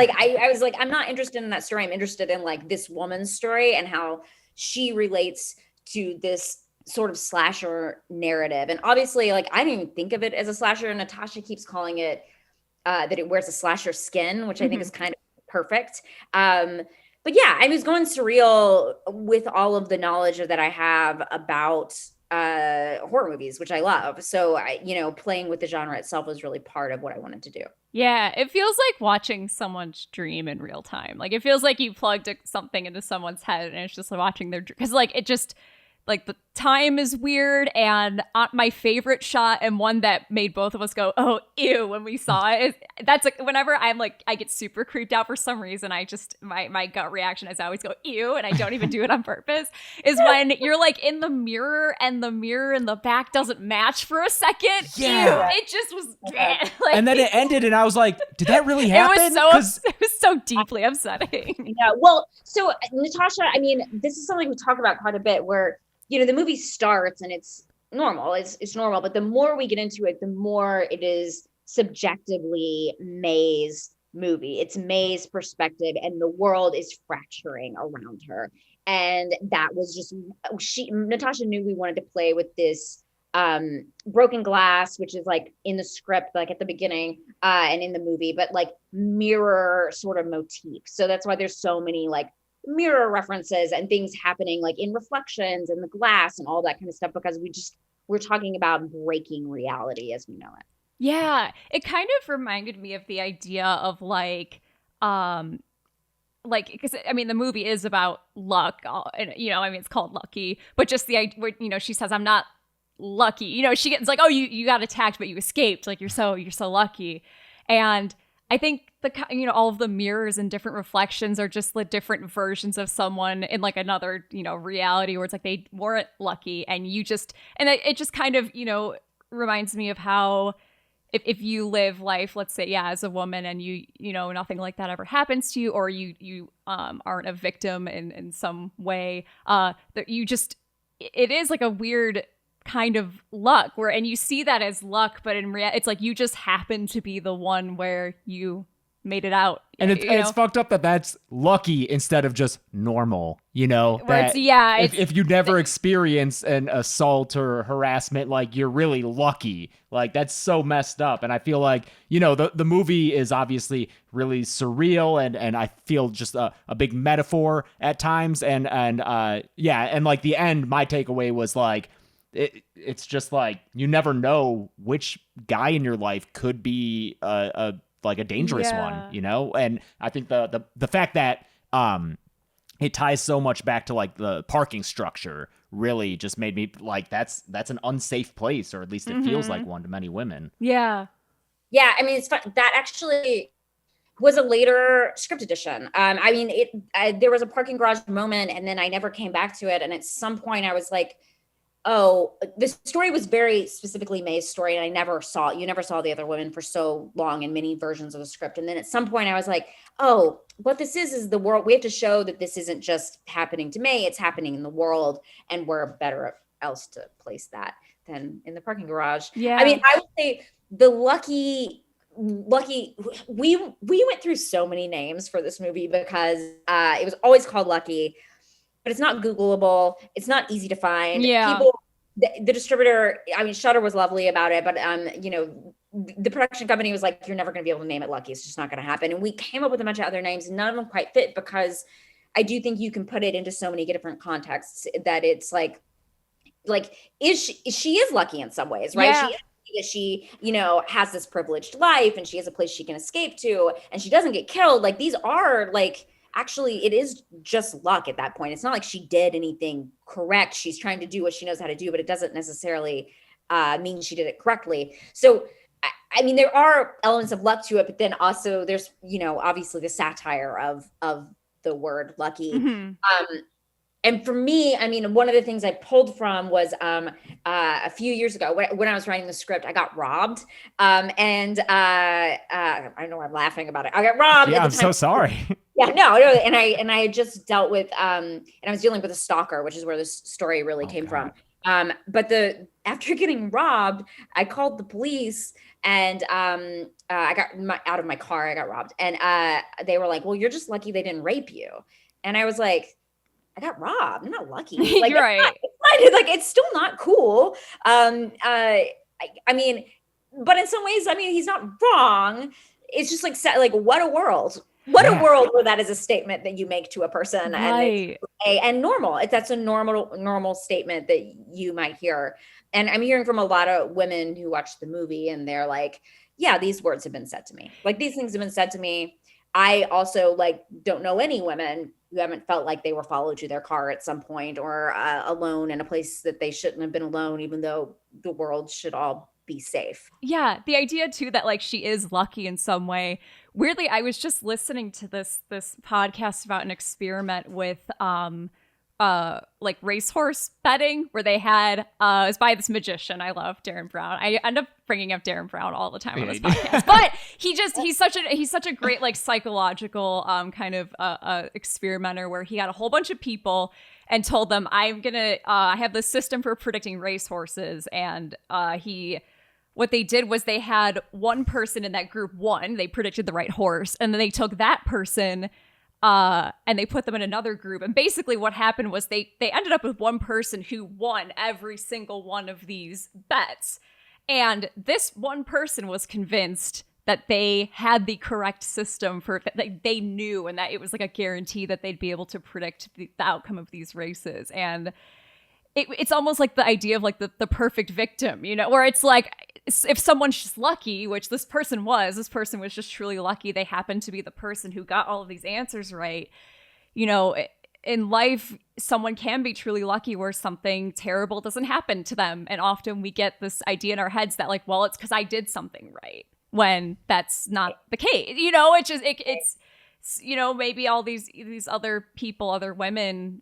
was like, I'm not interested in that story. I'm interested in like this woman's story and how she relates to this sort of slasher narrative. And obviously, like, I didn't even think of it as a slasher. Natasha keeps calling it that it wears a slasher skin, which I think is kind of perfect. But yeah, I was going surreal with all of the knowledge that I have about horror movies, which I love. So, playing with the genre itself was really part of what I wanted to do. Yeah, it feels like watching someone's dream in real time. Like, it feels like you plugged something into someone's head, and it's just like watching their dream. Because, like, it just, like, the time is weird, and my favorite shot, and one that made both of us go, oh, ew, when we saw it, that's like, whenever I'm like, I get super creeped out for some reason, I just, my gut reaction is I always go, ew, and I don't even do it on purpose, is when you're like in the mirror, and the mirror in the back doesn't match for a second. Yeah. Ew, it just was, like, and then it ended, and I was like, did that really happen? It was so deeply upsetting. Yeah, well, so Natasha, I mean, this is something we talk about quite a bit, where the movie starts and it's normal. It's normal. But the more we get into it, the more it is subjectively May's movie. It's May's perspective, and the world is fracturing around her. And that was just, Natasha knew we wanted to play with this broken glass, which is like in the script, like at the beginning and in the movie, but like mirror sort of motif. So that's why there's so many like mirror references and things happening like in reflections and the glass and all that kind of stuff, because we're talking about breaking reality as we know it. Yeah, it kind of reminded me of the idea of like because I mean the movie is about luck, and it's called Lucky, but just the idea, she says I'm not lucky, she gets like, oh, you got attacked but you escaped, like you're so lucky. And I think all of the mirrors and different reflections are just the different versions of someone in like another, reality where it's like they weren't lucky, and it just kind of, reminds me of how if you live life, let's say, as a woman, and you nothing like that ever happens to you, or you aren't a victim in some way, that it is like a weird kind of luck and you see that as luck, but in reality it's like you just happen to be the one where you made it out, and it's fucked up that that's lucky instead of just normal, if you never experience an assault or harassment, like you're really lucky, like that's so messed up. And I feel like the movie is obviously really surreal, and I feel just a big metaphor at times, and like the end, my takeaway was like it's just like you never know which guy in your life could be a dangerous one, and I think the fact that it ties so much back to like the parking structure really just made me like that's an unsafe place, or at least it feels like one to many women. Yeah, I mean, it's fun. That actually was a later script edition. There was a parking garage moment, and then I never came back to it, and at some point I was like, oh, the story was very specifically May's story, and you never saw the other women for so long in many versions of the script. And then at some point I was like, oh, what this is the world. We have to show that this isn't just happening to May, it's happening in the world, and we're better else to place that than in the parking garage. Yeah. I mean, I would say the lucky, we went through so many names for this movie because it was always called Lucky, but it's not Googleable. It's not easy to find. Yeah. People, the distributor, I mean, Shudder was lovely about it, but you know, the production company was like, you're never going to be able to name it Lucky. It's just not going to happen. And we came up with a bunch of other names, and none of them quite fit, because I do think you can put it into so many different contexts that it's like she is lucky in some ways, right? Yeah. She you know, has this privileged life, and she has a place she can escape to, and she doesn't get killed. Like, these are like, actually, it is just luck at that point. It's not like she did anything correct. She's trying to do what she knows how to do, but it doesn't necessarily mean she did it correctly. So, I mean, there are elements of luck to it, but then also there's, you know, obviously the satire of the word lucky. Mm-hmm. And for me, I mean, one of the things I pulled from was a few years ago when I was writing the script, I got robbed. And I know I'm laughing about it. I got robbed. Yeah, I'm so sorry. Yeah, no. And I had just dealt with, and I was dealing with a stalker, which is where this story really came from. But after getting robbed, I called the police, and I got out of my car. I got robbed, and they were like, "Well, you're just lucky they didn't rape you." And I was like, I got robbed. I'm not lucky. Like, You're right. Like, it's still not cool. I mean, but in some ways, I mean, he's not wrong. It's just like what a world. What a world where that is a statement that you make to a person, Right. and normal. That's a normal statement that you might hear. And I'm hearing from a lot of women who watch the movie, and they're like, yeah, these words have been said to me. Like, these things have been said to me. I also don't know any women who haven't felt like they were followed to their car at some point, or alone in a place that they shouldn't have been alone, even though the world should all be safe. Yeah, the idea too that like she is lucky in some way. Weirdly, I was just listening to this podcast about an experiment with like racehorse betting, where they had it was by this magician. I love Darren Brown. I end up bringing up Darren Brown all the time on this podcast, but he's such a great like psychological kind of experimenter, where he got a whole bunch of people and told them, I'm gonna I have this system for predicting racehorses, and what they did was they had one person in that group won. They predicted the right horse, and then they took that person and they put them in another group. And basically what happened was they ended up with one person who won every single one of these bets. And this one person was convinced that they had the correct system for that they knew, and that it was like a guarantee that they'd be able to predict the outcome of these races. And it's almost like the idea of like the perfect victim, you know, where it's like, if someone's just lucky, which this person was just truly lucky. They happened to be the person who got all of these answers right. You know, in life, someone can be truly lucky where something terrible doesn't happen to them. And often we get this idea in our heads that like, well, it's because I did something right, when that's not the case. You know, it's you know, maybe all these other people, other women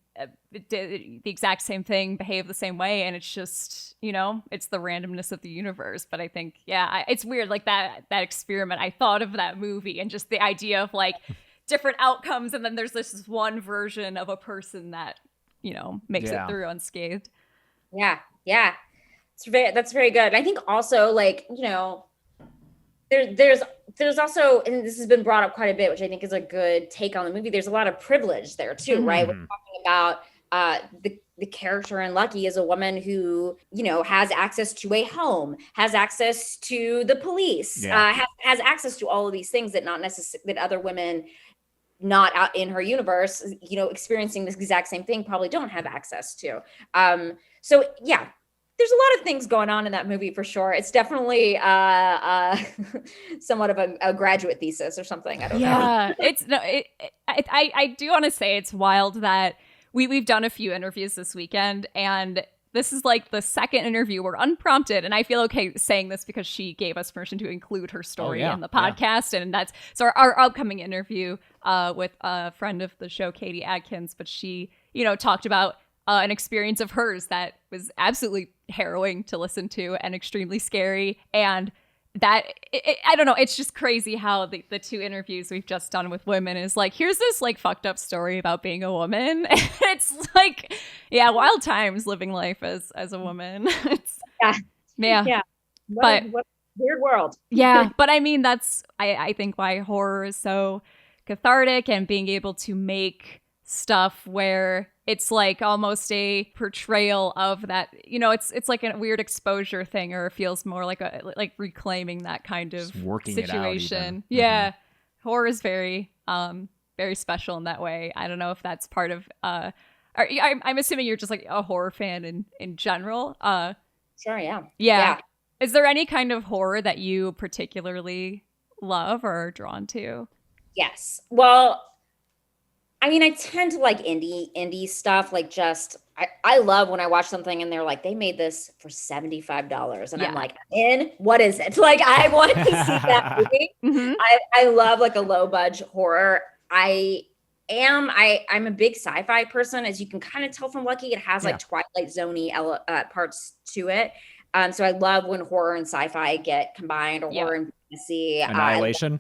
did the exact same thing, behave the same way, and it's just, you know, it's the randomness of the universe. But I think, yeah, it's weird, like that experiment. I thought of that movie and just the idea of like different outcomes, and then there's this one version of a person that, you know, makes it through unscathed. Yeah, that's very good. I think also, like, you know, there's also, and this has been brought up quite a bit, which I think is a good take on the movie. There's a lot of privilege there too, right? We're talking about the character in Lucky is a woman who, you know, has access to a home, has access to the police, has access to all of these things that that other women not out in her universe, you know, experiencing this exact same thing probably don't have access to. So yeah, there's a lot of things going on in that movie for sure. It's definitely somewhat of a graduate thesis or something. I don't know. I do want to say it's wild that we've done a few interviews this weekend, and this is like the second interview where unprompted, and I feel okay saying this because she gave us permission to include her story in the podcast. And that's so our upcoming interview with a friend of the show, Katie Adkins, but she, you know, talked about an experience of hers that was absolutely harrowing to listen to and extremely scary. And that, I don't know, it's just crazy how the two interviews we've just done with women is like, here's this like fucked up story about being a woman. It's like, yeah, wild times living life as a woman. It's, yeah. What a weird world. Yeah, but I mean, that's, I think why horror is so cathartic, and being able to make stuff where it's like almost a portrayal of that, you know, it's like a weird exposure thing, or it feels more like reclaiming that kind of situation. Yeah. Horror is very very special in that way. I don't know if that's part of I'm assuming you're just like a horror fan in general. Sure, yeah. Yeah. Is there any kind of horror that you particularly love or are drawn to? Yes. Well, I mean, I tend to like indie stuff. Like, just I love when I watch something and they're like, they made this for $75, and I'm like, what is it? Like, I want to see that movie. Mm-hmm. I love like a low budget horror. I'm a big sci-fi person, as you can kind of tell from Lucky. It has like Twilight Zone-y parts to it. So I love when horror and sci-fi get combined, or horror and fantasy. Annihilation.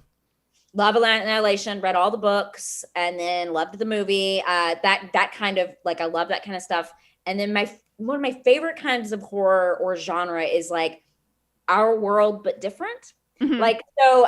Love Annihilation, read all the books, and then loved the movie. That kind of, like, I love that kind of stuff. And then one of my favorite kinds of horror or genre is like Our World but Different. Mm-hmm. Like, so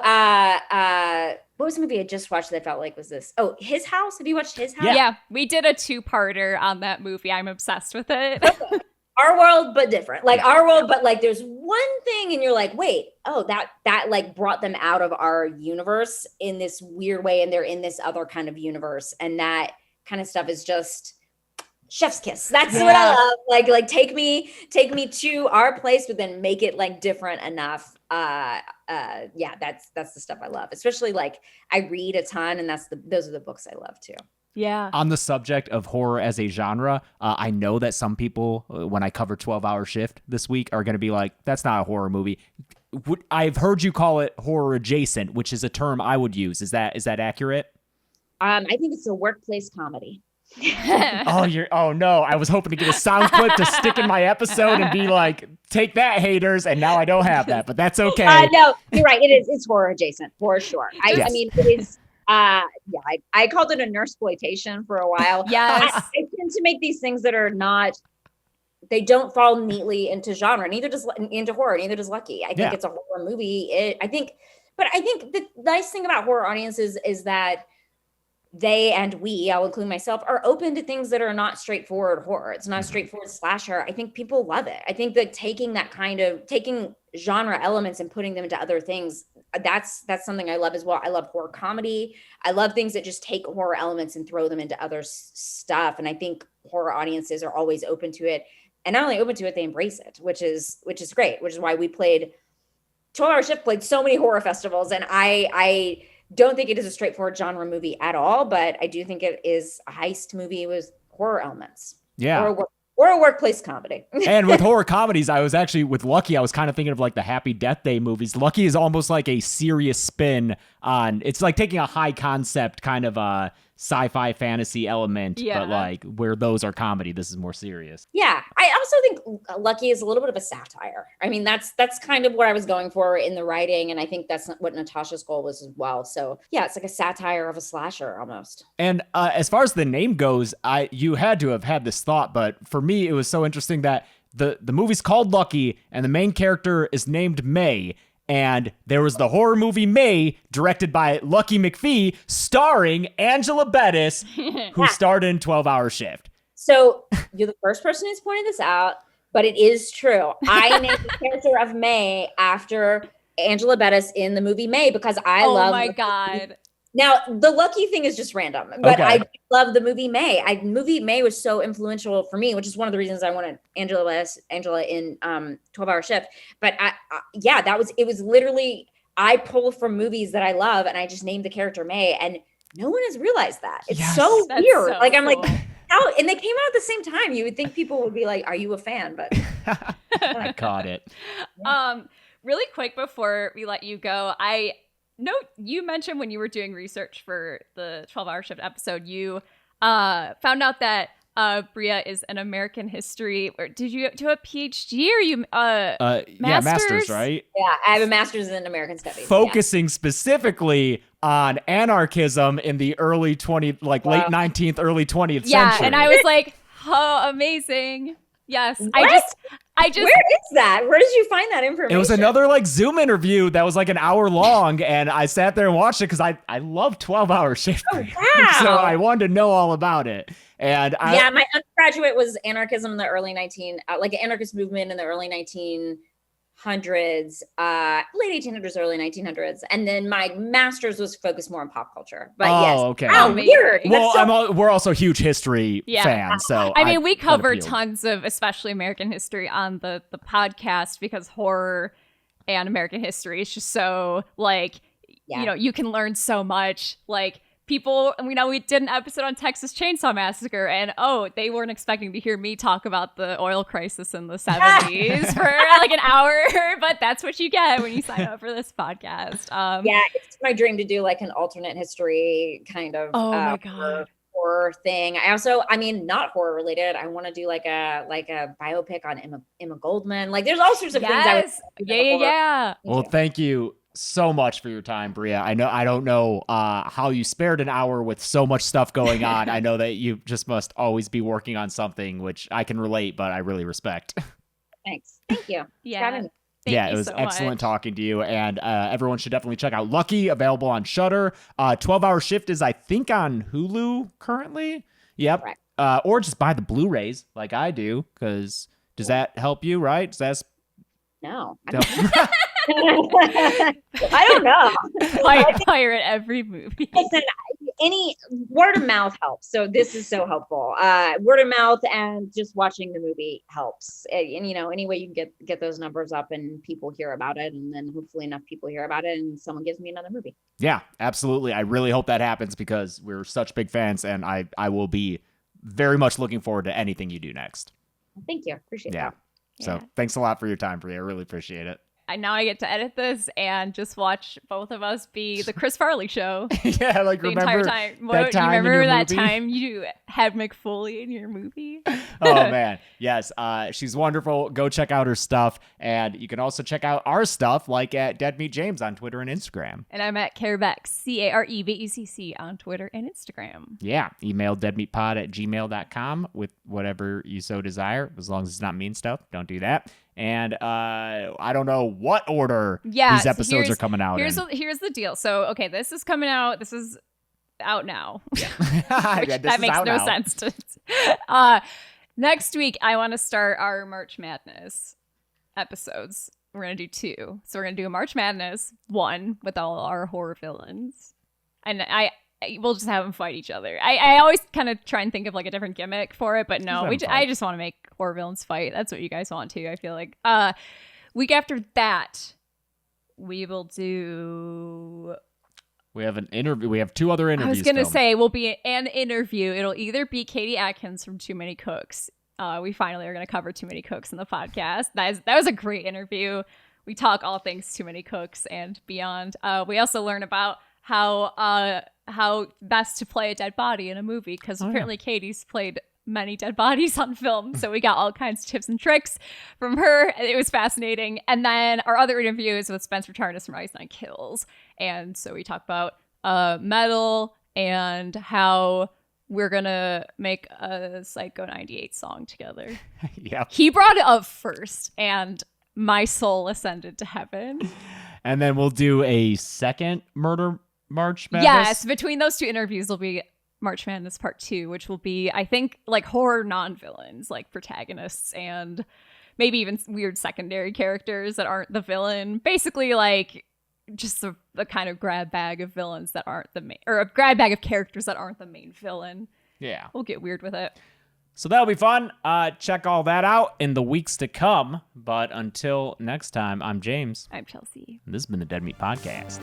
what was the movie I just watched that I felt like was this? Oh, His House. Have you watched His House? Yeah, we did a 2-parter on that movie. I'm obsessed with it. Okay. Our World but Different. Like Our World, but like there's one thing and you're like, wait, oh, that like brought them out of our universe in this weird way, and they're in this other kind of universe, and that kind of stuff is just chef's kiss. That's what I love. Like take me to our place, but then make it like different enough. That's the stuff I love. Especially like I read a ton, and those are the books I love too. Yeah. On the subject of horror as a genre, I know that some people, when I cover 12-Hour Shift this week, are going to be like, that's not a horror movie. I've heard you call it horror adjacent, which is a term I would use. Is that accurate? I think it's a workplace comedy. Oh no, I was hoping to get a sound clip to stick in my episode and be like, take that, haters, and now I don't have that, but that's okay. No, you're right. It's horror adjacent for sure. I mean, it is. I called it a nursploitation for a while. Yes. I tend to make these things that are not, they don't fall neatly into genre, neither does into horror, neither does Lucky. I think it's a horror movie. I think the nice thing about horror audiences is that they, and we, I'll include myself, are open to things that are not straightforward horror. It's not a straightforward slasher. I think people love it. I think that taking genre elements and putting them into other things, that's something I love as well. I love horror comedy. I love things that just take horror elements and throw them into other stuff. And I think horror audiences are always open to it. And not only open to it, they embrace it, which is great, which is why we played 12-Hour Shift, played so many horror festivals. And I don't think it is a straightforward genre movie at all, but I do think it is a heist movie with horror elements. Yeah. Or a workplace comedy. And with horror comedies, I was actually, with Lucky, I was kind of thinking of like the Happy Death Day movies. Lucky is almost like a serious spin on, it's like taking a high concept kind of sci-fi fantasy element, but like where those are comedy, this is more serious. Yeah. I also think Lucky is a little bit of a satire. I mean, that's kind of what I was going for in the writing. And I think that's what Natasha's goal was as well. So yeah, it's like a satire of a slasher almost. And as far as the name goes, you had to have had this thought, but for me, it was so interesting that the movie's called Lucky and the main character is named May. And there was the horror movie May, directed by Lucky McPhee, starring Angela Bettis, who starred in 12-Hour Shift. So you're the first person who's pointed this out, but it is true. I named the character of May after Angela Bettis in the movie May because I love. Oh my God. Now, the Lucky thing is just random, but I love the movie May. Movie May was so influential for me, which is one of the reasons I wanted Angela in 12-Hour Shift. But it was literally, I pull from movies that I love and I just named the character May, and no one has realized that. It's so weird. So like, I'm cool. like, how? And they came out at the same time. You would think people would be like, are you a fan? But I caught it. Really quick before we let you go, you mentioned when you were doing research for the 12-Hour Shift episode, you found out that Brea is an American history. Or did you do a PhD or you Yeah, master's, right? Yeah, I have a master's in American Studies. Focusing specifically on anarchism in the early 20th, like late 19th, early 20th century. And I was like, oh, amazing. Yes. What? I just Where is that? Where did you find that information? It was another like Zoom interview that was like an hour long, and I sat there and watched it because I love 12-hour shift. Oh, wow. So I wanted to know all about it. And my undergraduate was anarchism in the early like an anarchist movement in the early 1900s, late 1800s, early 1900s, and then my master's was focused more on pop culture. But yes, okay. Oh, weird. Well, we're also huge history fans, so I mean, we cover appealed. tons of, especially American history, on the podcast because horror and American history is just so like, you know, you can learn so much. Like people, we did an episode on Texas Chainsaw Massacre, and they weren't expecting to hear me talk about the oil crisis in the 70s for like an hour, but that's what you get when you sign up for this podcast. It's my dream to do like an alternate history kind of my God. horror thing. Not horror related. I want to do like a biopic on Emma Goldman. Like there's all sorts of things. Yeah. Well, thank you so much for your time, Brea. I don't know how you spared an hour with so much stuff going on. I know that you just must always be working on something, which I can relate, but I really respect. Thanks. Thank you. Yeah. It was excellent talking to you, and everyone should definitely check out Lucky, available on Shudder. 12-Hour Shift is, I think, on Hulu currently. Yep. Right. Or just buy the Blu-rays like I do, because does that help you, right? No. I don't know. Pirate every movie. Listen, any word of mouth helps. So this is so helpful. Word of mouth and just watching the movie helps. And any way you can get those numbers up and people hear about it, and then hopefully enough people hear about it and someone gives me another movie. Yeah, absolutely. I really hope that happens because we're such big fans, and I will be very much looking forward to anything you do next. Thank you. Appreciate that. So thanks a lot for your time, Brea. I really appreciate it. Now I get to edit this and just watch both of us be the Chris Farley show. Yeah, like the remember entire time. that time you remember that movie? time you had Mick Foley in your movie? Oh man, yes. She's wonderful. Go check out her stuff, and you can also check out our stuff, like at Dead Meat James on Twitter and Instagram. And I'm at Carebeck, CareBucc on Twitter and Instagram. Yeah, email deadmeatpod@gmail.com with whatever you so desire, as long as it's not mean stuff. Don't do that. And I don't know what order these episodes are coming out here's in. Here's the deal. So, okay, this is coming out. This is out now. That makes no sense. Next week, I want to start our March Madness episodes. We're going to do 2. So we're going to do a March Madness 1 with all our horror villains. And we'll just have them fight each other. I always kind of try and think of like a different gimmick for it, but no, I just want to make horror villains fight. That's what you guys want too, I feel like. Week after that, we will do... We have an interview. We have 2 other interviews. I was going to say, we'll be an interview. It'll either be Katie Atkins from Too Many Cooks. We finally are going to cover Too Many Cooks in the podcast. That was a great interview. We talk all things Too Many Cooks and beyond. We also learn about how best to play a dead body in a movie, because apparently Katie's played many dead bodies on film, so we got all kinds of tips and tricks from her. It was fascinating. And then our other interview is with Spencer Charnas from Ice Nine Kills, and so we talk about metal and how we're gonna make a Psycho 98 song together. Yeah, he brought it up first, and my soul ascended to heaven. And then we'll do a second Murder March Madness. Yes, between those 2 interviews will be March Madness Part 2, which will be, I think, like horror non-villains, like protagonists and maybe even weird secondary characters that aren't the villain. Basically, like just the kind of grab bag of villains that aren't the main, or a grab bag of characters that aren't the main villain. Yeah. We'll get weird with it. So that'll be fun. Check all that out in the weeks to come. But until next time, I'm James. I'm Chelsea. And this has been the Dead Meat Podcast.